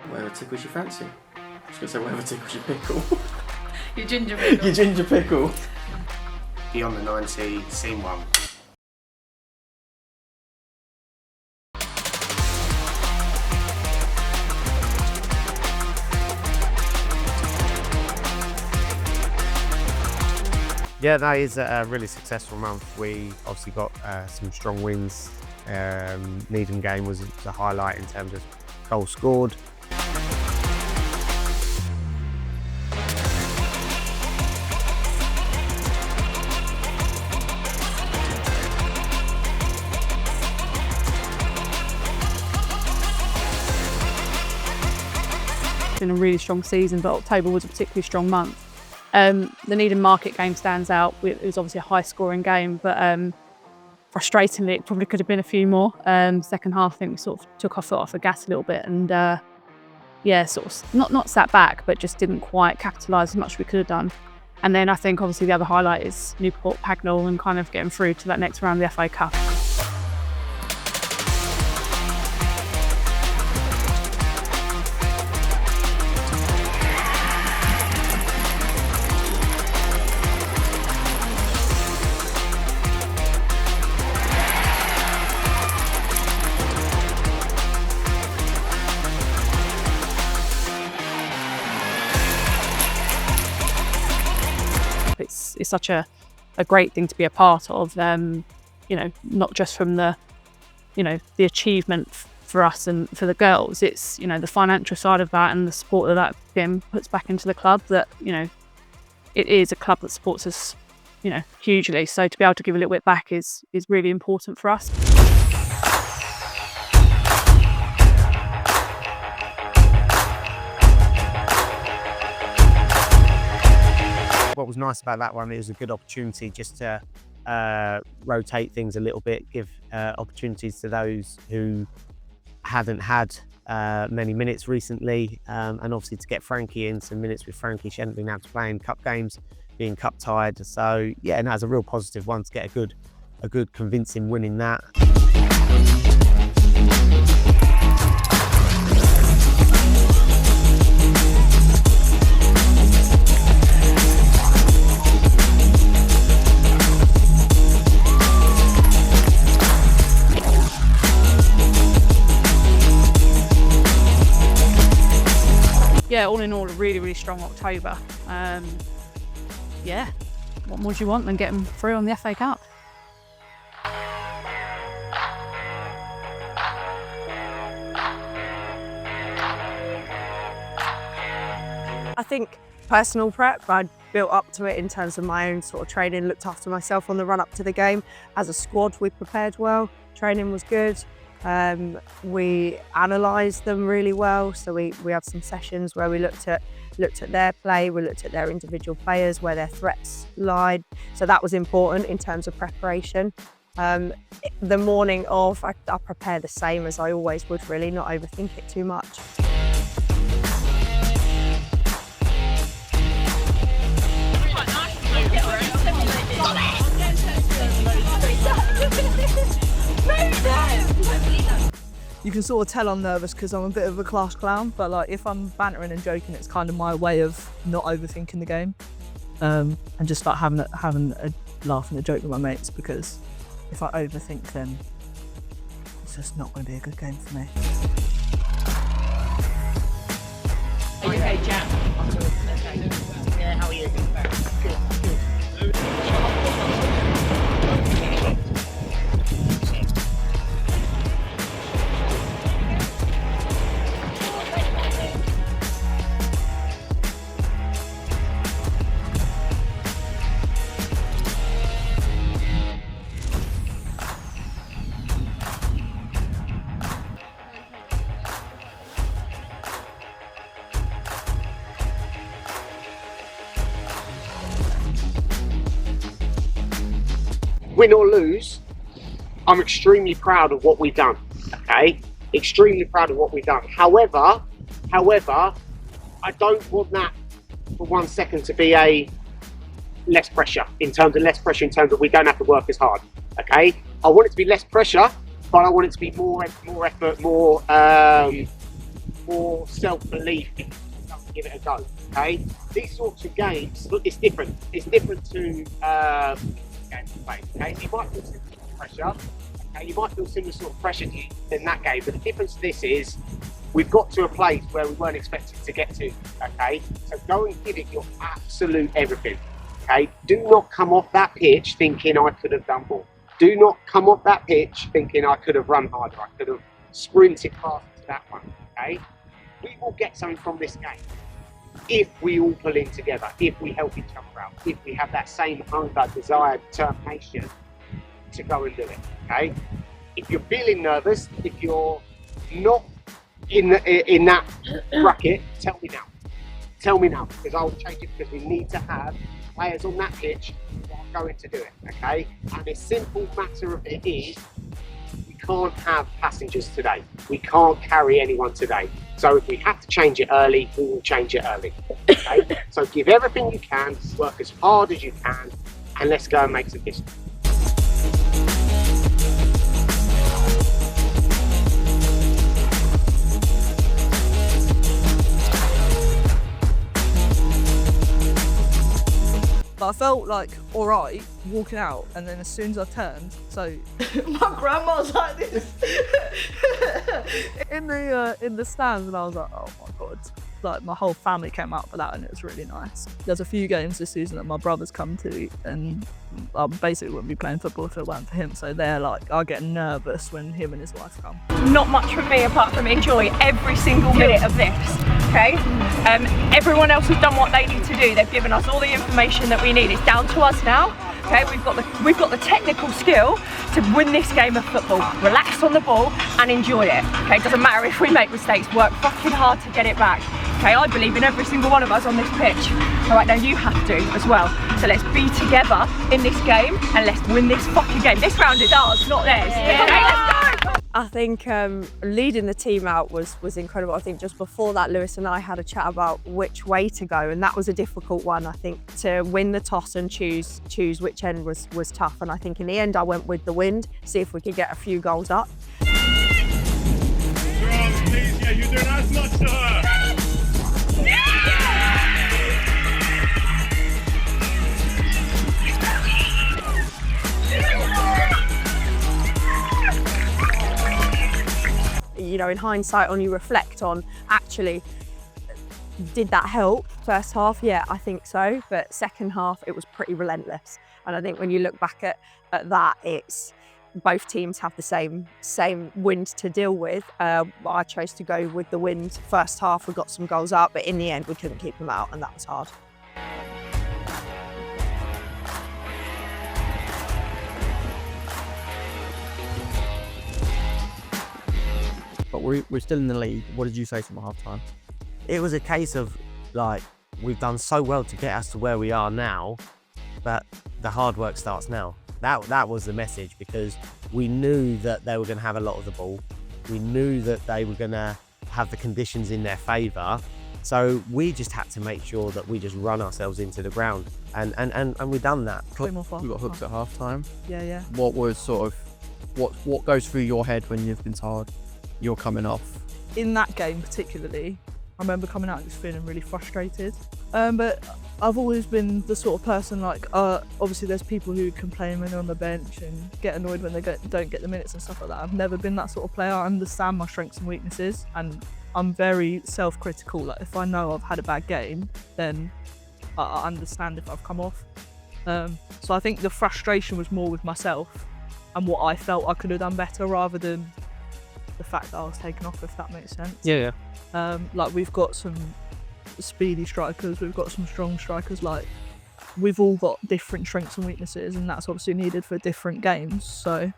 Whatever tickles your fancy. I was going to say whatever tickles your pickle. Your ginger pickle. Your ginger pickle. Beyond the 90, scene 1. Yeah, that is a really successful month. We obviously got some strong wins. Needham game was a highlight in terms of goals scored. It's been a really strong season, but October was a particularly strong month. The Needham Market game stands out. It was obviously a high-scoring game, but frustratingly, it probably could have been a few more. Second half, I think we sort of took our foot off the gas a little bit, and yeah, sort of not sat back, but just didn't quite capitalise as much as we could have done. And then I think obviously the other highlight is Newport Pagnell and kind of getting through to that next round of the FA Cup. It's such a great thing to be a part of, you know, not just from the, you know, the achievement for us and for the girls. It's, you know, the financial side of that and the support that again puts back into the club, that, you know, it is a club that supports us, you know, hugely. So to be able to give a little bit back is really important for us. What was nice about that one, it was a good opportunity just to rotate things a little bit, give opportunities to those who hadn't had many minutes recently, and obviously to get Frankie in some minutes with Frankie. She hadn't been able to play in cup games, being cup tied. So yeah, and that was a real positive one to get a good convincing win in that. Yeah, all in all, a really, really strong October. Yeah, what more do you want than getting through on the FA Cup? I think personal prep, I'd built up to it in terms of my own sort of training, looked after myself on the run up to the game. As a squad, we prepared well, training was good. We analysed them really well, so we had some sessions where we looked at their play, we looked at their individual players, where their threats lied, so that was important in terms of preparation. The morning of, I prepare the same as I always would, really, not overthink it too much. You can sort of tell I'm nervous because I'm a bit of a class clown, but like if I'm bantering and joking, it's kind of my way of not overthinking the game, and just like having a laugh and a joke with my mates, because if I overthink, then it's just not going to be a good game for me. Are you okay, Jack? Okay. Yeah, how are you? Good. Win or lose, I'm extremely proud of what we've done, okay? Extremely proud of what we've done. However, I don't want that for 1 second to be a less pressure in terms of we don't have to work as hard, okay? I want it to be less pressure, but I want it to be more effort, more more self-belief in give it a go. Okay, these sorts of games, look, it's different. It's different to games we play. Okay, so you might feel similar sort of pressure. Okay, you might feel similar sort of pressure in that game, but the difference to this is we've got to a place where we weren't expecting to get to. Okay, so go and give it your absolute everything. Okay, do not come off that pitch thinking I could have done more. Do not come off that pitch thinking I could have run harder. I could have sprinted faster to that one. Okay, we will get something from this game if we all pull in together, if we help each other out, if we have that same hunger, desire, determination to go and do it. Okay, if you're feeling nervous, if you're not in that bracket, tell me now. Tell me now, because I'll change it, because we need to have players on that pitch who are going to do it. Okay, and the simple matter of it is, we can't have passengers today. We can't carry anyone today. So if we have to change it early, we will change it early. Okay? So give everything you can, work as hard as you can, and let's go and make some history. But I felt like alright walking out, and then as soon as I turned, so my grandma's like this in the stands, and I was like, oh my god. Like my whole family came out for that, and it was really nice. There's a few games this season that my brother's come to, and I basically wouldn't be playing football if it weren't for him. So they're like, I get nervous when him and his wife come. Not much from me apart from enjoy every single minute of this. Okay, everyone else has done what they need to do. They've given us all the information that we need. It's down to us now. Okay, we've got the technical skill to win this game of football. Relax on the ball and enjoy it. Okay, it doesn't matter if we make mistakes. Work fucking hard to get it back. Okay, I believe in every single one of us on this pitch. All right, now you have to as well. So let's be together in this game and let's win this fucking game. This round is ours, not theirs. Yeah. Okay, let's go. I think leading the team out was incredible. I think just before that, Lewis and I had a chat about which way to go, and that was a difficult one. I think to win the toss and choose which end was tough, and I think in the end I went with the wind, see if we could get a few goals up. Please, yeah, you're doing as much to her. You know, in hindsight, when you reflect on actually, did that help first half? Yeah, I think so. But second half, it was pretty relentless. And I think when you look back at that, it's both teams have the same wind to deal with. I chose to go with the wind. First half, we got some goals up, but in the end, we couldn't keep them out, and that was hard. But we're still in the league. What did you say to them at half time? It was a case of, like, we've done so well to get us to where we are now, but the hard work starts now. That was the message, because we knew that they were going to have a lot of the ball. We knew that they were going to have the conditions in their favour. So we just had to make sure that we just run ourselves into the ground. And we've done that. We got hooked at half time. Yeah. What was sort of, what goes through your head when you've been told you're coming off? In that game particularly, I remember coming out just feeling really frustrated. But I've always been the sort of person, like, obviously there's people who complain when they're on the bench and get annoyed when they don't get the minutes and stuff like that. I've never been that sort of player. I understand my strengths and weaknesses, and I'm very self-critical. Like, if I know I've had a bad game, then I understand if I've come off. So I think the frustration was more with myself and what I felt I could have done better, rather than the fact that I was taken off, if that makes sense. Yeah. Like, we've got some speedy strikers, we've got some strong strikers. Like, we've all got different strengths and weaknesses, and that's obviously needed for different games. So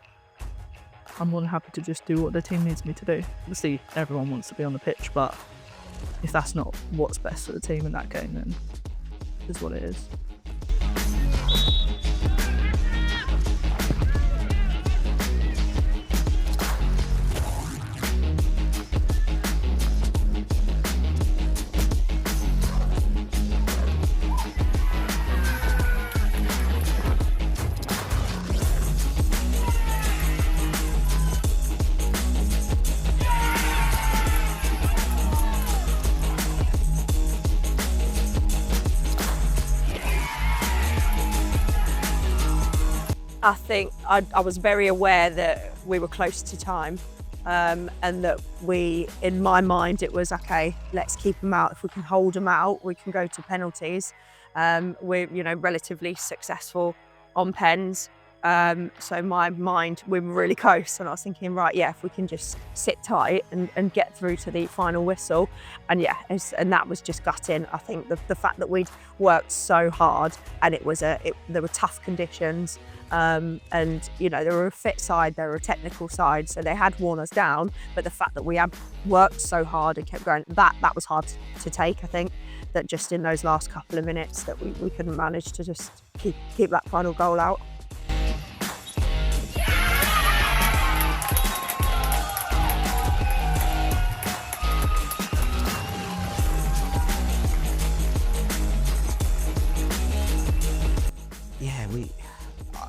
I'm more than happy to just do what the team needs me to do. Obviously everyone wants to be on the pitch, but if that's not what's best for the team in that game, then it is what it is. I think I was very aware that we were close to time, and that in my mind, it was okay, let's keep them out. If we can hold them out, we can go to penalties. We're, relatively successful on pens. So in my mind, we were really close, and I was thinking, right, yeah, if we can just sit tight and get through to the final whistle, and and that was just gutting. I think the fact that we'd worked so hard, and there were tough conditions, and there were a fit side, there were a technical side, so they had worn us down. But the fact that we had worked so hard and kept going, that was hard to take. I think that just in those last couple of minutes that we couldn't manage to just keep that final goal out. Yeah,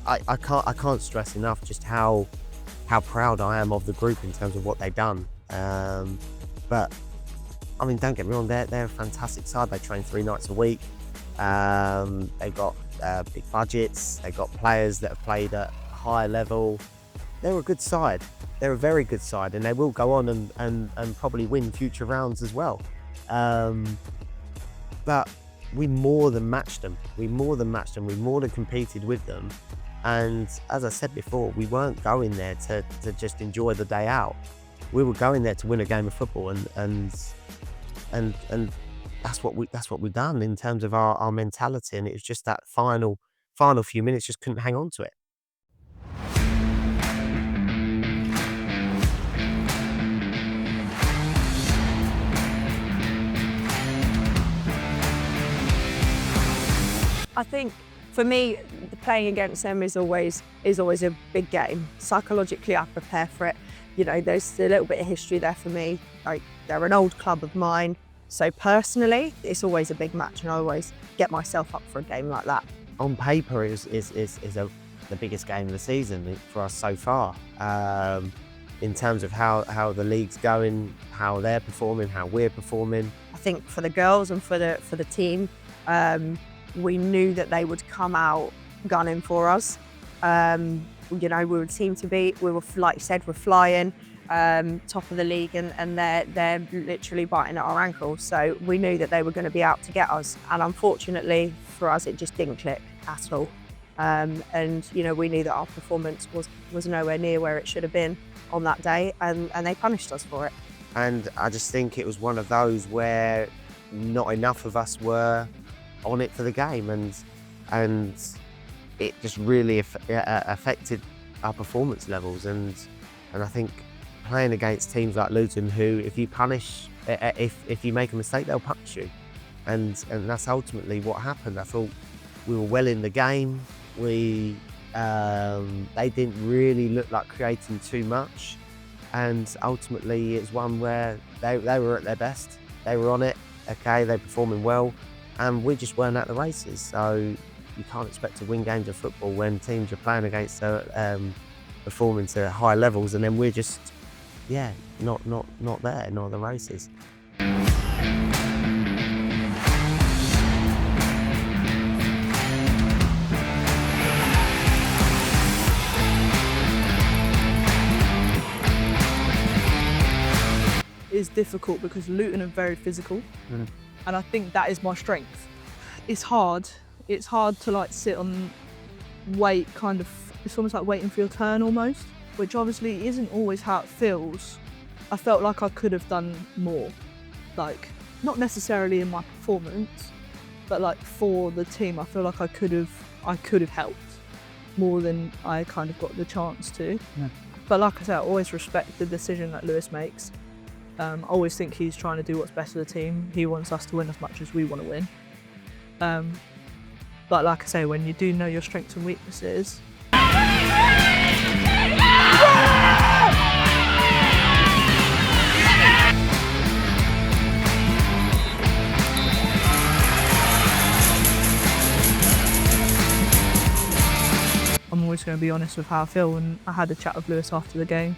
I can't stress enough just how proud I am of the group in terms of what they've done. But I mean, don't get me wrong, they're a fantastic side. They train 3 nights a week. They've got big budgets. They've got players that have played at a higher level. They're a good side. They're a very good side, and they will go on and probably win future rounds as well. But we more than matched them. We more than competed with them. And as I said before, we weren't going there to just enjoy the day out. We were going there to win a game of football, and that's what we've done in terms of our mentality. And it was just that final few minutes, just couldn't hang on to it. I think for me, playing against them is always a big game. Psychologically, I prepare for it. There's a little bit of history there for me. Like, they're an old club of mine. So personally, it's always a big match, and I always get myself up for a game like that. On paper, is the biggest game of the season for us so far. In terms of how the league's going, how they're performing, how we're performing. I think for the girls and for the team, we knew that they would come out gunning for us. We would seem to be, like you said, we're flying, top of the league, and they're literally biting at our ankles. So we knew that they were going to be out to get us. And unfortunately for us, it just didn't click at all. And we knew that our performance was nowhere near where it should have been on that day, and they punished us for it. And I just think it was one of those where not enough of us were on it for the game, and it just really affected our performance levels. And I think playing against teams like Luton, who if you punish, if you make a mistake, they'll punish you, and that's ultimately what happened. I thought we were well in the game. They didn't really look like creating too much, and ultimately it's one where they were at their best. They were on it. Okay, they're performing well. And we just weren't at the races. So you can't expect to win games of football when teams you're playing against are performing to high levels, and then we're just, not there, not at the races. It's difficult because Luton are very physical. And I think that is my strength. It's hard. It's hard to sit on wait, it's almost like waiting for your turn almost, which obviously isn't always how it feels. I felt like I could have done more. Not necessarily in my performance, but for the team, I feel like I could have helped more than I kind of got the chance to. Yeah. But like I said, I always respect the decision that Lewis makes. I always think he's trying to do what's best for the team. He wants us to win as much as we want to win. But like I say, when you do know your strengths and weaknesses, I'm always going to be honest with how I feel. And I had a chat with Lewis after the game.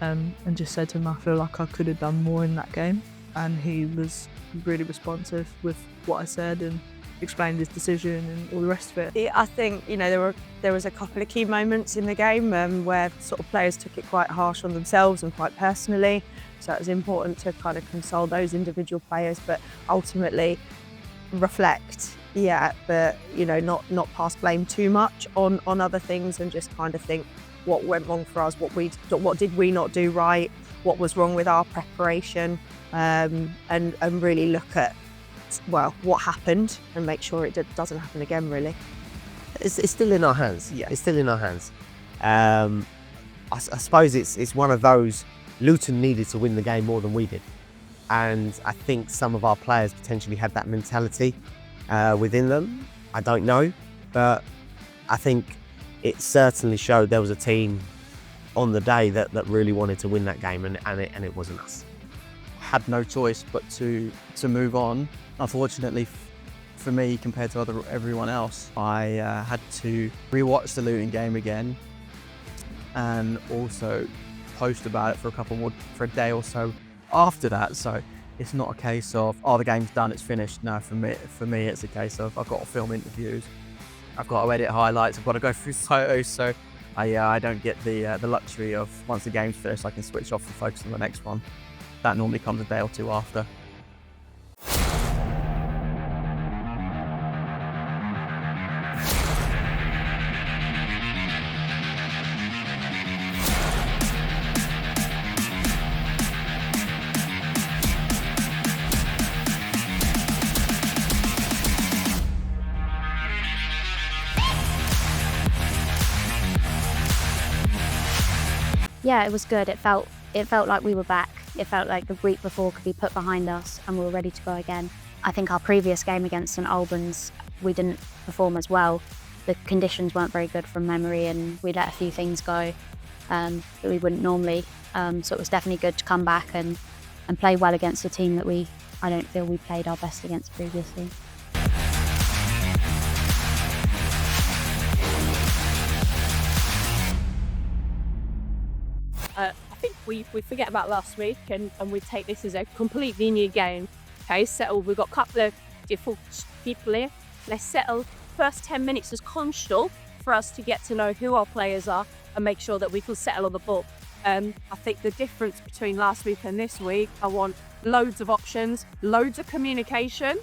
And just said to him, I feel like I could have done more in that game. And he was really responsive with what I said, and explained his decision and all the rest of it. Yeah, I think, you know, there was a couple of key moments in the game where sort of players took it quite harsh on themselves and quite personally. So it was important to kind of console those individual players, but ultimately reflect, but you know, not pass blame too much on other things, and just kind of think what went wrong for us, what did we not do right, what was wrong with our preparation, and really look at, well, what happened and make sure it doesn't happen again, really. It's still in our hands. Yeah, it's still in our hands. I suppose it's one of those. Luton needed to win the game more than we did, and I think some of our players potentially had that mentality within them. I don't know, but I think it certainly showed there was a team on the day that really wanted to win that game, and it wasn't us. Had no choice but to move on. Unfortunately for me, compared to everyone else, I had to rewatch the Luton game again, and also post about it for a day or so after that. So it's not a case of, oh, the game's done, it's finished. No, for me it's a case of, I've got to film interviews, I've got to edit highlights, I've got to go through photos. So I don't get the luxury of, once the game's finished, I can switch off and focus on the next one. That normally comes a day or two after. Yeah, it was good. It felt like we were back. It felt like the week before could be put behind us and we were ready to go again. I think our previous game against St Albans, we didn't perform as well. The conditions weren't very good from memory, and we let a few things go that we wouldn't normally. So it was definitely good to come back and play well against a team that I don't feel we played our best against previously. I think we forget about last week and we take this as a completely new game. Okay, settle. We've got a couple of different people here. Let's settle. First 10 minutes is crucial for us to get to know who our players are and make sure that we can settle on the ball. I think the difference between last week and this week, I want loads of options, loads of communication.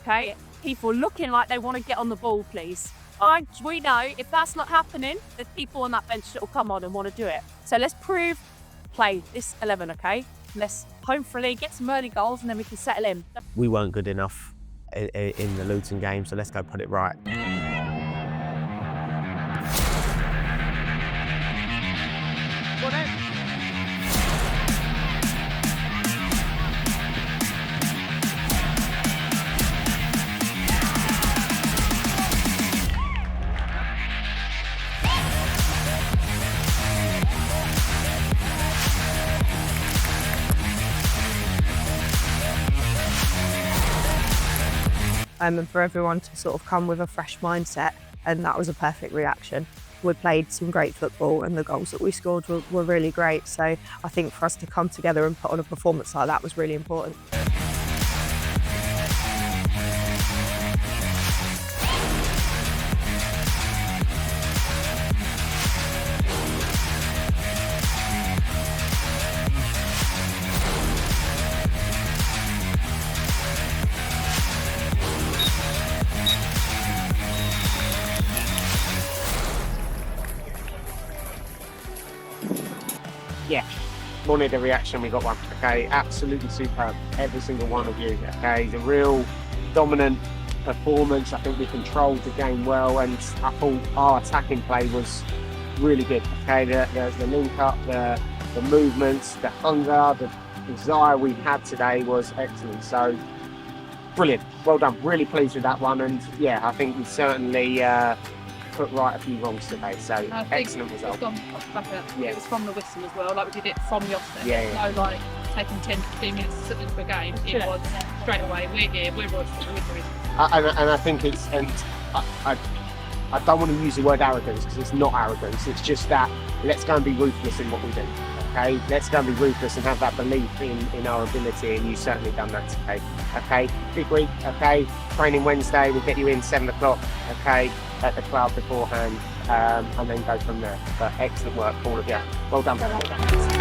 Okay, people looking like they want to get on the ball, please. We know if that's not happening, there's people on that bench that will come on and want to do it. So let's play this 11, okay? Let's hopefully get some early goals and then we can settle in. We weren't good enough in the Luton game, so let's go put it right. And for everyone to sort of come with a fresh mindset, and that was a perfect reaction. We played some great football and the goals that we scored were really great. So I think for us to come together and put on a performance like that was really important. Yeah, wanted a reaction, we got one. Okay, absolutely superb, every single one of you. Okay, the real dominant performance. I think we controlled the game well, and I thought our attacking play was really good. Okay, the link up, the movements, the hunger, the desire we had today was excellent. So brilliant, well done. Really pleased with that one, and yeah, I think we certainly put right a few wrongs today. So excellent result. It was from the whistle as well, like we did it from the offset. Yeah. No, like taking 10-15 minutes to sit into a game. It was straight away. We're here. We're Royston. And I think it's, and I I don't want to use the word arrogance because it's not arrogance. It's just that let's go and be ruthless in what we do. Okay, let's go and be ruthless and have that belief in our ability, and you've certainly done that today. Okay, big week. Okay, training Wednesday. We'll get you in 7 o'clock. Okay, at the club beforehand, and then go from there. But excellent work, all of you. Well done.